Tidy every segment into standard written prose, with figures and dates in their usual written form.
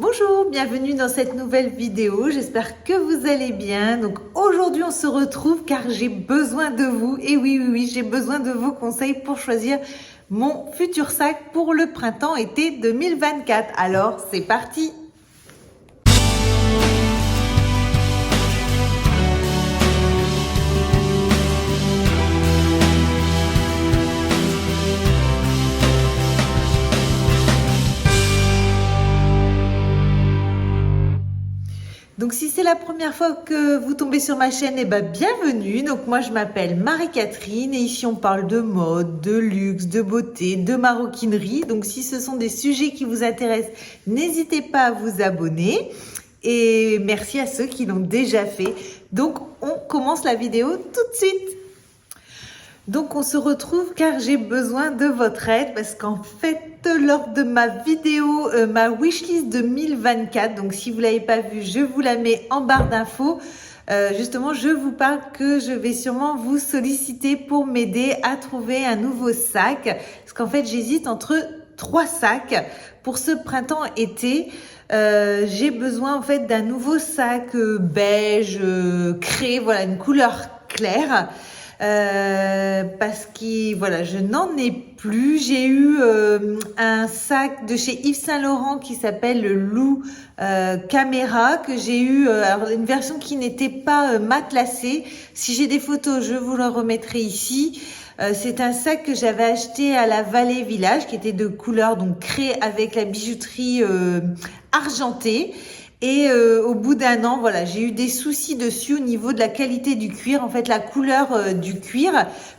Bonjour, bienvenue dans cette nouvelle vidéo, j'espère que vous allez bien. Donc aujourd'hui on se retrouve car j'ai besoin de vous, et oui, j'ai besoin de vos conseils pour choisir mon futur sac pour le printemps-été 2024. Alors c'est parti! Donc si c'est la première fois que vous tombez sur ma chaîne, bienvenue. Donc moi je m'appelle Marie-Catherine et ici on parle de mode, de luxe, de beauté, de maroquinerie. Donc si ce sont des sujets qui vous intéressent, n'hésitez pas à vous abonner. Et merci à ceux qui l'ont déjà fait. Donc on commence la vidéo tout de suite. Donc on se retrouve car j'ai besoin de votre aide parce qu'en fait lors de ma vidéo, ma wishlist 2024, donc si vous l'avez pas vue, je vous la mets en barre d'infos. Justement, je vous parle que je vais sûrement vous solliciter pour m'aider à trouver un nouveau sac. Parce qu'en fait, j'hésite entre 3 sacs pour ce printemps-été. J'ai besoin en fait d'un nouveau sac beige, craie, voilà, une couleur claire. Parce que voilà, je n'en ai plus. J'ai eu un sac de chez Yves Saint Laurent qui s'appelle le Lou Caméra, que j'ai eu alors une version qui n'était pas matelassée. Si j'ai des photos, je vous le remettrai ici. C'est un sac que j'avais acheté à la Vallée Village, qui était de couleur donc craie avec la bijouterie argentée. Et au bout d'un an, voilà, j'ai eu des soucis dessus au niveau de la qualité du cuir. En fait, la couleur du cuir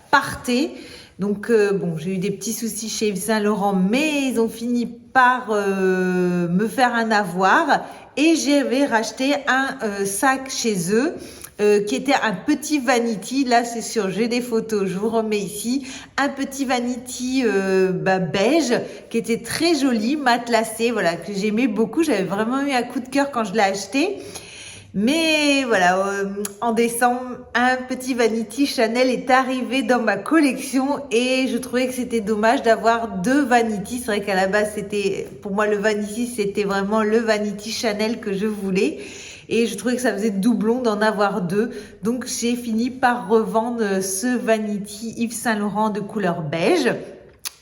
partait. Donc, bon, j'ai eu des petits soucis chez Yves Saint Laurent, mais ils ont fini par me faire un avoir. Et j'avais racheté un sac chez eux. Qui était un petit vanity, là c'est sûr, j'ai des photos, je vous remets ici, un petit vanity beige, qui était très joli, matelassé, voilà, que j'aimais beaucoup, j'avais vraiment eu un coup de cœur quand je l'ai acheté. Mais voilà, en décembre, un petit vanity Chanel est arrivé dans ma collection et je trouvais que c'était dommage d'avoir 2 vanity. C'est vrai qu'à la base, pour moi le vanity, c'était vraiment le vanity Chanel que je voulais. Et je trouvais que ça faisait doublon d'en avoir 2. Donc, j'ai fini par revendre ce vanity Yves Saint Laurent de couleur beige.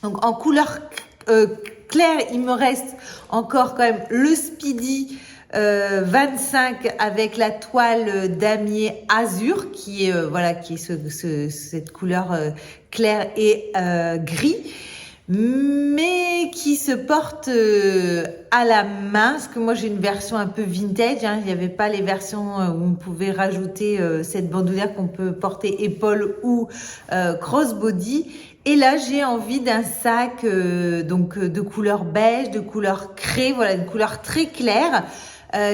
Donc, en couleur claire, il me reste encore quand même le Speedy 25 avec la toile damier azur qui est cette couleur claire et gris, mais qui se porte à la main, parce que moi j'ai une version un peu vintage, il n'y avait pas les versions où on pouvait rajouter cette bandoulière qu'on peut porter épaule ou crossbody. Et là j'ai envie d'un sac de couleur beige, de couleur craie, voilà, une couleur très claire.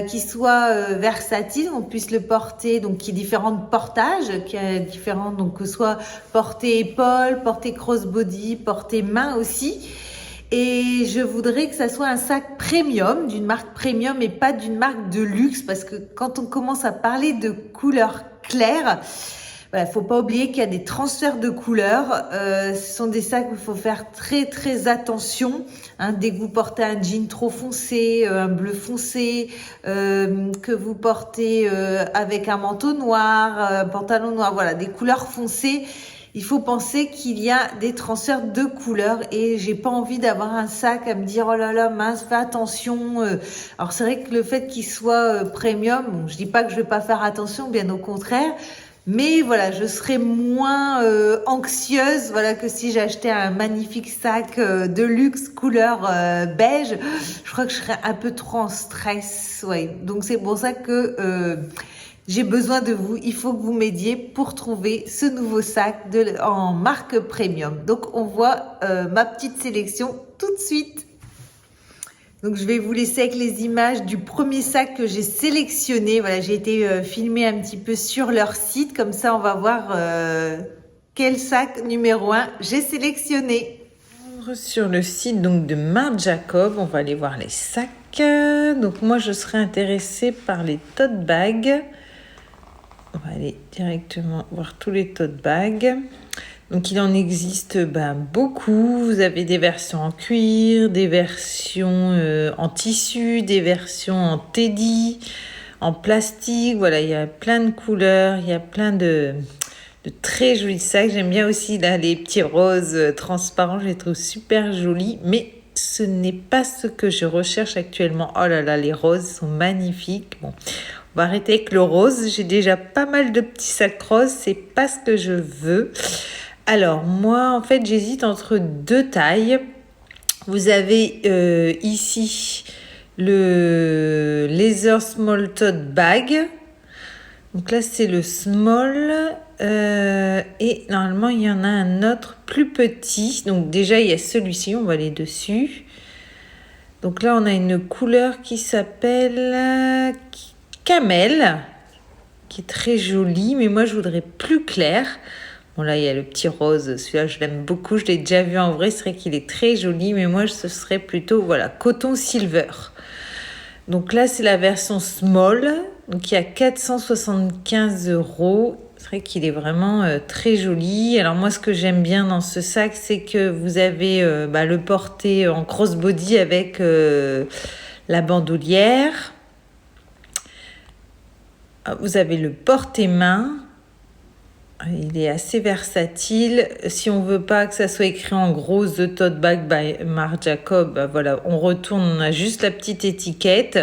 Qui soit versatile, on puisse le porter, donc qui est différent de portage, qui est différent, donc que soit porté épaule, porté crossbody, porté main aussi. Et je voudrais que ça soit un sac premium, d'une marque premium et pas d'une marque de luxe, parce que quand on commence à parler de couleurs claires, voilà, faut pas oublier qu'il y a des transferts de couleurs. Ce sont des sacs où il faut faire très attention. Dès que vous portez un jean trop foncé, un bleu foncé, que vous portez avec un manteau noir, un pantalon noir, voilà, des couleurs foncées. Il faut penser qu'il y a des transferts de couleurs et j'ai pas envie d'avoir un sac à me dire oh là là mince, fais attention. Alors c'est vrai que le fait qu'il soit premium, bon, je dis pas que je vais pas faire attention, bien au contraire. Mais voilà, je serais moins anxieuse, voilà, que si j'achetais un magnifique sac de luxe couleur beige. Je crois que je serais un peu trop en stress, ouais. Donc c'est pour ça que j'ai besoin de vous. Il faut que vous m'aidiez pour trouver ce nouveau sac en marque premium. Donc on voit ma petite sélection tout de suite. Donc, je vais vous laisser avec les images du premier sac que j'ai sélectionné. Voilà, j'ai été filmer un petit peu sur leur site. Comme ça, on va voir quel sac numéro 1 j'ai sélectionné. Sur le site donc de Marc Jacob, on va aller voir les sacs. Donc, moi, je serais intéressée par les tote bags. On va aller directement voir tous les tote bags. Donc il en existe beaucoup. Vous avez des versions en cuir, des versions en tissu, des versions en teddy, en plastique. Voilà, il y a plein de couleurs, il y a plein de très jolis sacs. J'aime bien aussi là les petits roses transparents, je les trouve super jolis, mais ce n'est pas ce que je recherche actuellement. Oh là là, les roses sont magnifiques. Bon, on va arrêter avec le rose. J'ai déjà pas mal de petits sacs roses, c'est pas ce que je veux. Alors moi, en fait, j'hésite entre deux tailles. Vous avez ici le Leather Small Tote Bag. Donc là, c'est le small. Et normalement, il y en a un autre plus petit. Donc déjà, il y a celui-ci. On va aller dessus. Donc là, on a une couleur qui s'appelle Camel, qui est très jolie. Mais moi, je voudrais plus clair. Bon, là, il y a le petit rose. Celui-là, je l'aime beaucoup. Je l'ai déjà vu en vrai. C'est vrai qu'il est très joli. Mais moi, ce serait plutôt, voilà, coton silver. Donc là, c'est la version small. Donc, il y a 475 €. C'est vrai qu'il est vraiment très joli. Alors, moi, ce que j'aime bien dans ce sac, c'est que vous avez le porté en crossbody avec la bandoulière. Vous avez le porté-main. Il est assez versatile. Si on veut pas que ça soit écrit en gros The Tote Bag by Marc Jacob, voilà, on retourne, on a juste la petite étiquette.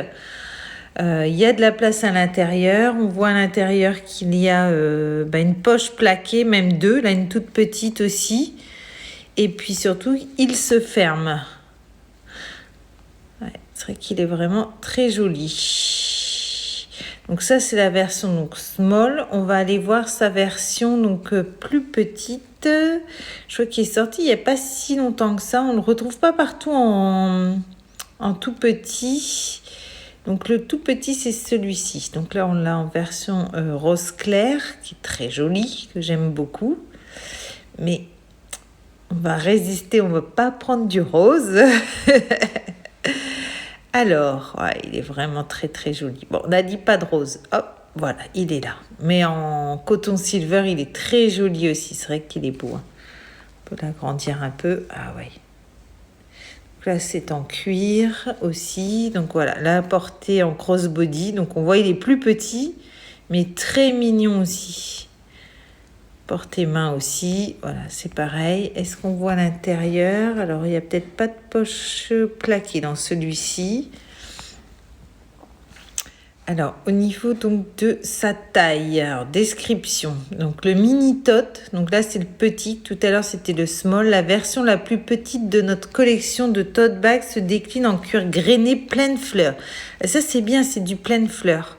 Il y a de la place à l'intérieur. On voit à l'intérieur qu'il y a une poche plaquée, même deux, là une toute petite aussi. Et puis surtout, il se ferme. Ouais, c'est vrai qu'il est vraiment très joli. Donc ça, c'est la version donc small. On va aller voir sa version donc plus petite. Je crois qu'il est sorti il n'y a pas si longtemps que ça. On ne le retrouve pas partout en tout petit. Donc le tout petit, c'est celui-ci. Donc là, on l'a en version rose clair, qui est très jolie, que j'aime beaucoup. Mais on va résister, on ne va pas prendre du rose. Alors, ouais, il est vraiment très très joli. Bon, on n'a dit pas de rose. Hop, voilà, il est là. Mais en coton silver, il est très joli aussi. C'est vrai qu'il est beau. Hein. On peut l'agrandir un peu. Ah ouais. Donc là, c'est en cuir aussi. Donc voilà, là, porté en crossbody. Donc on voit, il est plus petit, mais très mignon aussi. Porté main aussi. Voilà, c'est pareil. Est-ce qu'on voit l'intérieur? Alors, il n'y a peut-être pas de poche plaquée dans celui-ci. Alors, au niveau donc de sa taille, alors, description. Donc, le mini tote, donc là, c'est le petit. Tout à l'heure, c'était le small. La version la plus petite de notre collection de tote bags se décline en cuir grainé pleine fleur. Et ça, c'est bien, c'est du pleine fleur.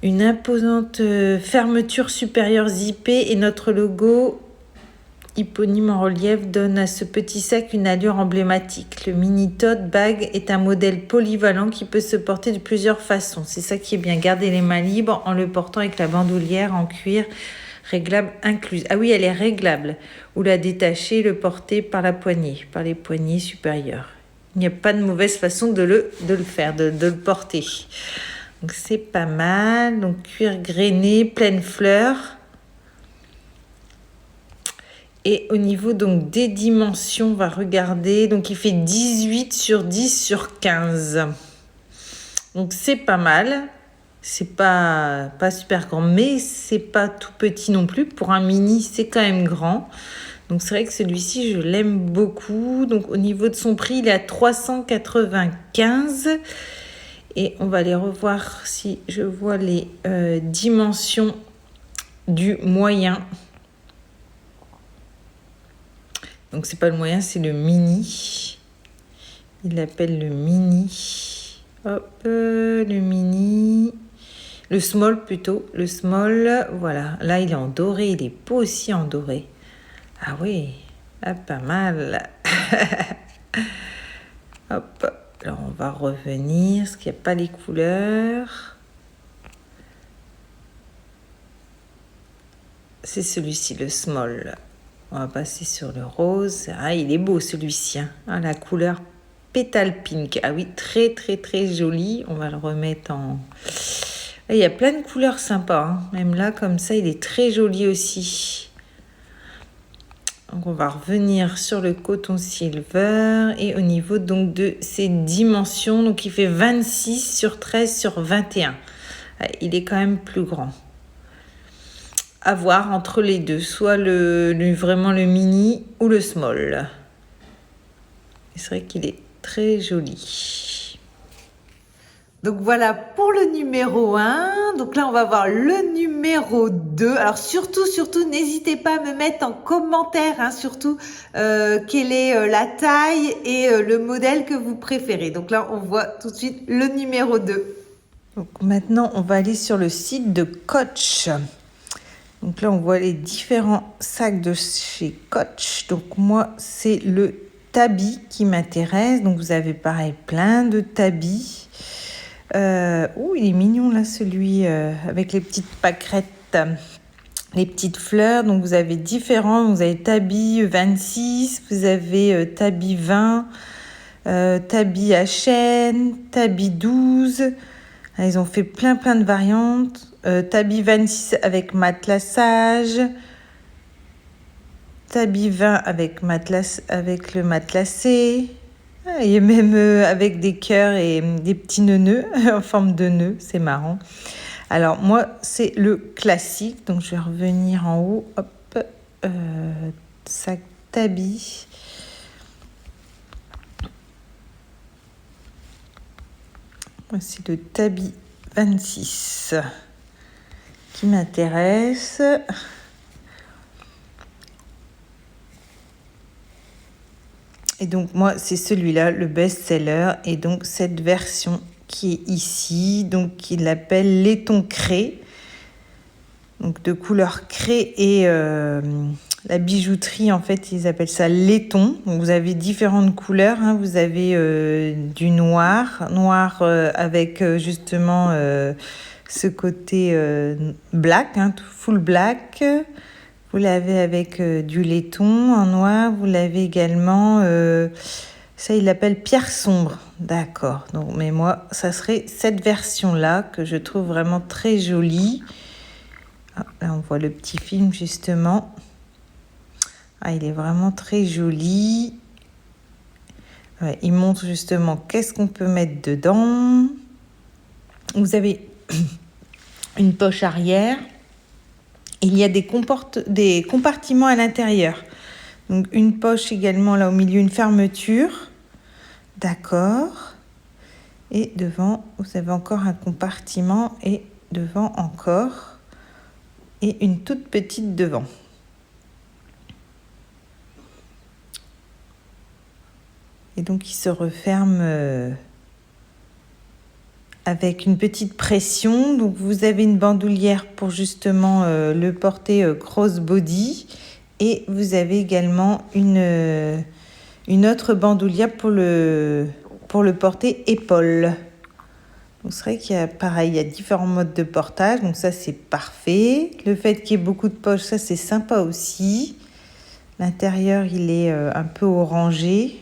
Une imposante fermeture supérieure zippée et notre logo hyponyme en relief donne à ce petit sac une allure emblématique. Le mini tote bag est un modèle polyvalent qui peut se porter de plusieurs façons. C'est ça qui est bien, garder les mains libres en le portant avec la bandoulière en cuir réglable incluse. Ah oui, elle est réglable. Ou la détacher, le porter par la poignée, par les poignées supérieures. Il n'y a pas de mauvaise façon de le faire, de le porter. Donc c'est pas mal. Donc cuir grainé, pleine fleur. Et au niveau donc des dimensions, on va regarder. Donc il fait 18 sur 10 sur 15. Donc c'est pas mal. C'est pas super grand, mais c'est pas tout petit non plus. Pour un mini, c'est quand même grand. Donc c'est vrai que celui-ci, je l'aime beaucoup. Donc au niveau de son prix, il est à 395. Et on va aller revoir si je vois les dimensions du moyen. Donc c'est pas le moyen, c'est le mini. Il l'appelle le mini. Hop, le mini. Le small plutôt. Le small, voilà. Là, il est en doré. Il est beau aussi en doré. Ah oui, ah, pas mal. Hop. Alors, on va revenir, parce qu'il n'y a pas les couleurs. C'est celui-ci, le small. On va passer sur le rose. Ah, il est beau celui-ci. Hein. Ah, la couleur pétale pink. Ah oui, très, très, très joli. On va le remettre en... Ah, il y a plein de couleurs sympas. Hein. Même là, comme ça, il est très joli aussi. Donc on va revenir sur le coton silver et au niveau donc de ses dimensions, donc il fait 26 sur 13 sur 21. Il est quand même plus grand. À voir entre les deux, soit vraiment le mini ou le small. C'est vrai qu'il est très joli. Donc voilà pour le numéro 1. Donc là, on va voir le numéro 2. Alors surtout, n'hésitez pas à me mettre en commentaire, surtout, quelle est la taille et le modèle que vous préférez. Donc là, on voit tout de suite le numéro 2. Donc maintenant, on va aller sur le site de Coach. Donc là, on voit les différents sacs de chez Coach. Donc moi, c'est le tabi qui m'intéresse. Donc vous avez pareil, plein de tabis. Il est mignon là, celui avec les petites pâquerettes, les petites fleurs. Donc vous avez différents. Vous avez tabi 26, vous avez tabi 20, tabi à chaîne, tabi 12. Ils ont fait plein de variantes. Tabi 26 avec matelassage. Tabi 20 avec le matelassé. Il y a même avec des cœurs et des petits nœuds en forme de nœud, c'est marrant. Alors moi, c'est le classique, donc je vais revenir en haut. Hop, sac tabi. C'est le tabi 26 qui m'intéresse. Et donc moi, c'est celui-là, le best-seller. Et donc cette version qui est ici, donc il l'appelle laiton craie. Donc de couleur craie et la bijouterie, en fait, ils appellent ça laiton. Donc vous avez différentes couleurs. Vous avez du noir avec justement ce côté black, full black. Vous l'avez avec du laiton en noir. Vous l'avez également, ça il l'appelle pierre sombre. D'accord. Donc, mais moi, ça serait cette version-là que je trouve vraiment très jolie. Là, on voit le petit film justement. Il est vraiment très joli. Il montre justement qu'est-ce qu'on peut mettre dedans. Vous avez une poche arrière. Il y a des compartiments à l'intérieur. Donc une poche également là au milieu, une fermeture. D'accord. Et devant, vous avez encore un compartiment et devant encore. Et une toute petite devant. Et donc il se referme avec une petite pression. Donc vous avez une bandoulière pour justement le porter crossbody. Et vous avez également une autre bandoulière pour le porter épaule. Donc c'est vrai qu'il y a pareil, il y a différents modes de portage. Donc ça c'est parfait. Le fait qu'il y ait beaucoup de poches, ça c'est sympa aussi. L'intérieur il est un peu orangé.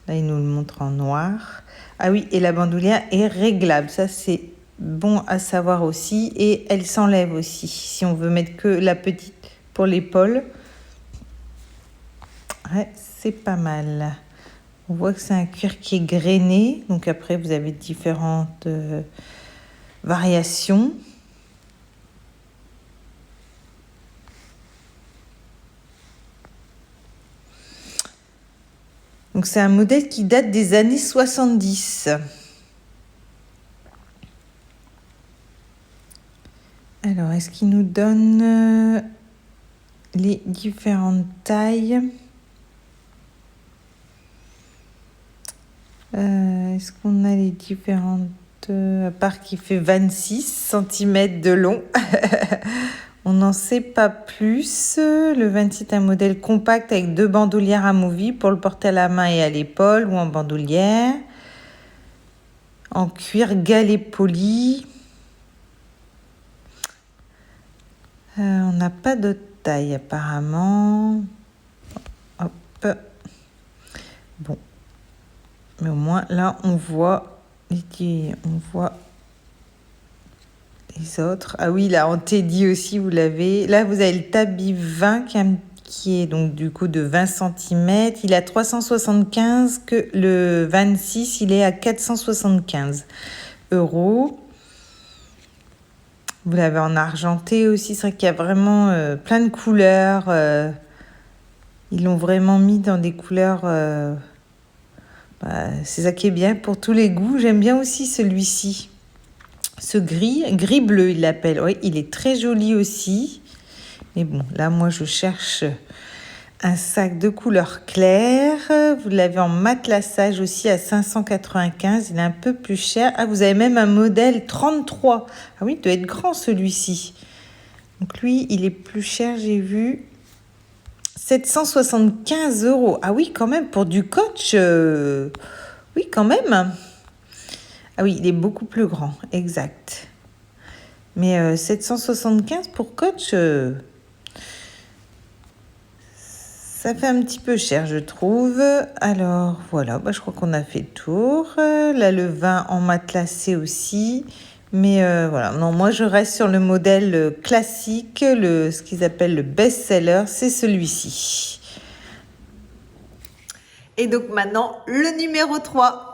Là il nous le montre en noir. Ah oui, et la bandoulière est réglable. Ça c'est bon à savoir aussi. Et elle s'enlève aussi. Si on veut mettre que la petite pour l'épaule. Ouais, c'est pas mal. On voit que c'est un cuir qui est grainé. Donc après, vous avez différentes variations. Donc c'est un modèle qui date des années 70. Alors, est-ce qu'il nous donne les différentes tailles ? Est-ce qu'on a les différentes... à part qu'il fait 26 cm de long. On n'en sait pas plus. Le 26 est un modèle compact avec 2 bandoulières amovibles pour le porter à la main et à l'épaule ou en bandoulière. En cuir galet poli. On n'a pas de taille apparemment. Hop. Bon. Mais au moins là on voit les autres. Ah oui, là, en teddy aussi, vous l'avez. Là, vous avez le Tabi 20 qui est donc du coup de 20 centimètres. Il a 375, que le 26, il est à 475 euros. Vous l'avez en argenté aussi. C'est vrai qu'il y a vraiment plein de couleurs. Ils l'ont vraiment mis dans des couleurs... c'est ça qui est bien pour tous les goûts. J'aime bien aussi celui-ci. Ce gris bleu, il l'appelle. Oui, il est très joli aussi. Mais bon, là, moi, je cherche un sac de couleur claire. Vous l'avez en matelassage aussi à 595. Il est un peu plus cher. Ah, vous avez même un modèle 33. Ah oui, il doit être grand celui-ci. Donc lui, il est plus cher, j'ai vu. 775 euros. Ah oui, quand même, pour du coach. Oui, quand même. Ah oui, il est beaucoup plus grand, exact. Mais 775 pour coach, ça fait un petit peu cher, je trouve. Alors, voilà, je crois qu'on a fait le tour. Là, le vin en matelassé aussi. Mais voilà, non, moi, je reste sur le modèle classique, ce qu'ils appellent le best-seller, c'est celui-ci. Et donc maintenant, le numéro 3.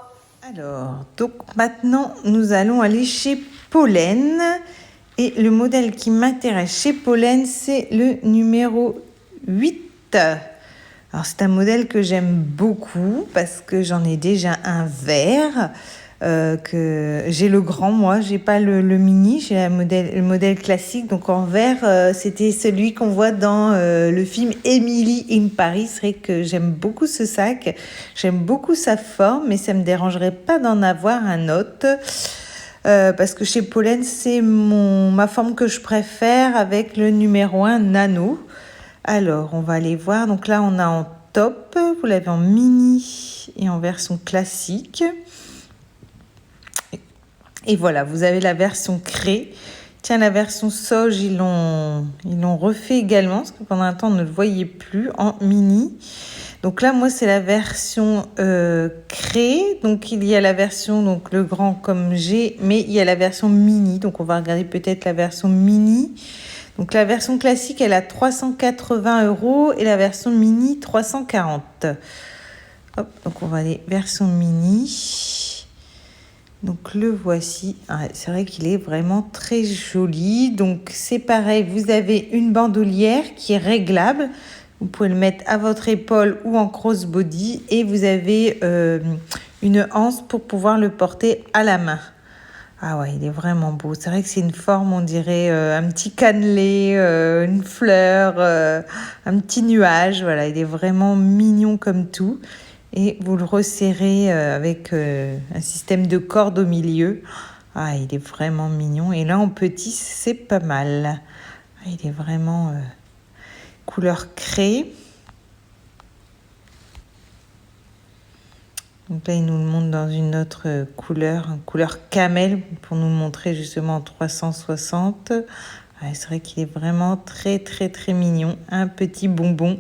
Alors, donc maintenant, nous allons aller chez Pollen. Et le modèle qui m'intéresse chez Pollen, c'est le numéro 8. Alors, c'est un modèle que j'aime beaucoup parce que j'en ai déjà un vert. Que j'ai le grand, moi, j'ai pas le mini, j'ai le modèle classique. Donc en vert, c'était celui qu'on voit dans le film Emily in Paris. C'est vrai que j'aime beaucoup ce sac, j'aime beaucoup sa forme, mais ça me dérangerait pas d'en avoir un autre. Parce que chez Pollen, c'est ma forme que je préfère avec le numéro 1 nano. Alors, on va aller voir. Donc là, on a en top, vous l'avez en mini et en version classique. Et voilà, vous avez la version craie. Tiens, la version sauge, ils l'ont refait également, parce que pendant un temps, on ne le voyait plus en mini. Donc là, moi, c'est la version craie. Donc, il y a la version, donc le grand comme j'ai, mais il y a la version mini. Donc, on va regarder peut-être la version mini. Donc, la version classique, elle a 380 euros et la version mini, 340. Hop, donc on va aller version mini. Donc le voici, c'est vrai qu'il est vraiment très joli. Donc c'est pareil, vous avez une bandoulière qui est réglable. Vous pouvez le mettre à votre épaule ou en crossbody et vous avez une anse pour pouvoir le porter à la main. Ah ouais, il est vraiment beau. C'est vrai que c'est une forme, on dirait un petit cannelé, une fleur, un petit nuage. Voilà, il est vraiment mignon comme tout. Et vous le resserrez avec un système de corde au milieu. Ah, il est vraiment mignon. Et là, en petit, c'est pas mal. Ah, il est vraiment couleur craie. Donc là, il nous le montre dans une autre couleur camel, pour nous montrer justement en 360. Ah, c'est vrai qu'il est vraiment très, très, très mignon. Un petit bonbon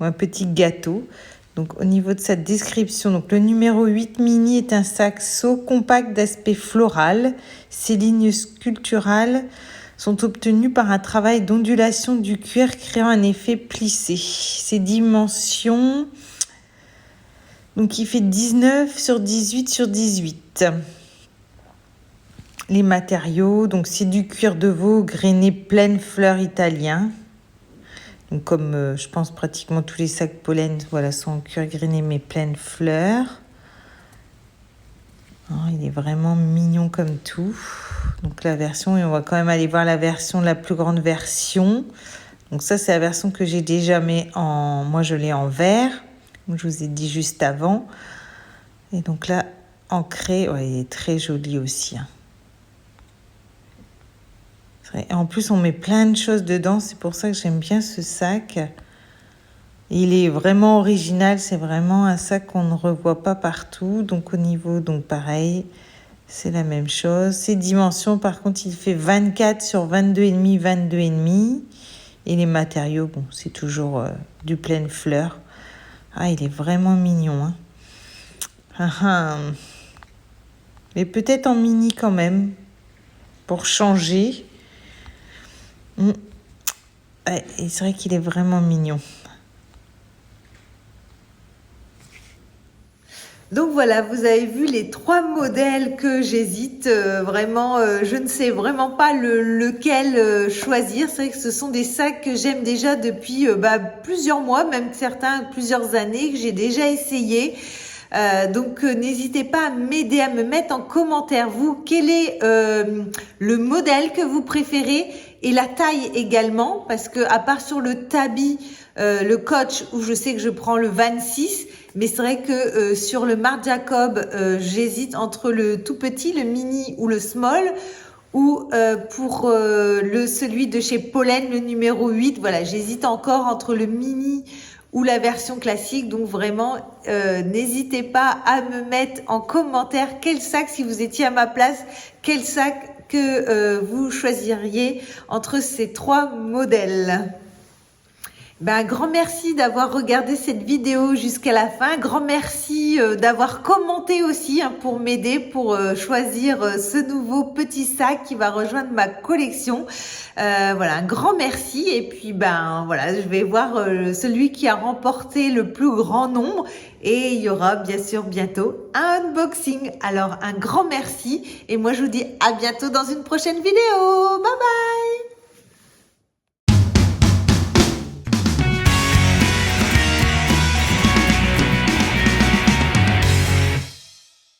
ou un petit gâteau. Donc, au niveau de sa description, donc le numéro 8 mini est un sac seau compact d'aspect floral. Ses lignes sculpturales sont obtenues par un travail d'ondulation du cuir créant un effet plissé. Ses dimensions, donc il fait 19 sur 18 sur 18. Les matériaux, donc c'est du cuir de veau grainé pleine fleur italien. Donc comme je pense pratiquement tous les sacs Pollen, voilà, sont en cuir grainé mais pleine fleur. Oh, il est vraiment mignon comme tout. Donc la version, et on va quand même aller voir la version, la plus grande version. Donc ça, c'est la version que j'ai déjà mis en... Moi, je l'ai en vert, comme je vous ai dit juste avant. Et donc là, en craie, ouais, il est très joli aussi. Et en plus, on met plein de choses dedans. C'est pour ça que j'aime bien ce sac. Il est vraiment original. C'est vraiment un sac qu'on ne revoit pas partout. Donc, au niveau, donc pareil, c'est la même chose. Ses dimensions, par contre, il fait 24 sur 22,5, 22,5. Et les matériaux, bon, c'est toujours du pleine fleur. Ah, il est vraiment mignon. Mais peut-être en mini quand même. pour changer. Ouais, et c'est vrai qu'il est vraiment mignon. Donc voilà, vous avez vu les 3 modèles que j'hésite. Vraiment, je ne sais vraiment pas lequel choisir. C'est vrai que ce sont des sacs que j'aime déjà depuis plusieurs mois, même certains plusieurs années, que j'ai déjà essayé. Donc n'hésitez pas à m'aider, à me mettre en commentaire, vous, quel est le modèle que vous préférez et la taille également, parce que à part sur le tabi, le coach, où je sais que je prends le 26, mais c'est vrai que sur le Marc Jacob, j'hésite entre le tout petit, le mini ou le small, ou pour celui de chez Pollen, le numéro 8, voilà, j'hésite encore entre le mini ou la version classique. Donc vraiment, n'hésitez pas à me mettre en commentaire quel sac, si vous étiez à ma place, quel sac que vous choisiriez entre ces 3 modèles. Un grand merci d'avoir regardé cette vidéo jusqu'à la fin. Grand merci d'avoir commenté aussi pour m'aider pour choisir ce nouveau petit sac qui va rejoindre ma collection. Voilà, un grand merci. Et puis voilà, je vais voir celui qui a remporté le plus grand nombre. Et il y aura bien sûr bientôt un unboxing. Alors un grand merci. Et moi je vous dis à bientôt dans une prochaine vidéo. Bye bye.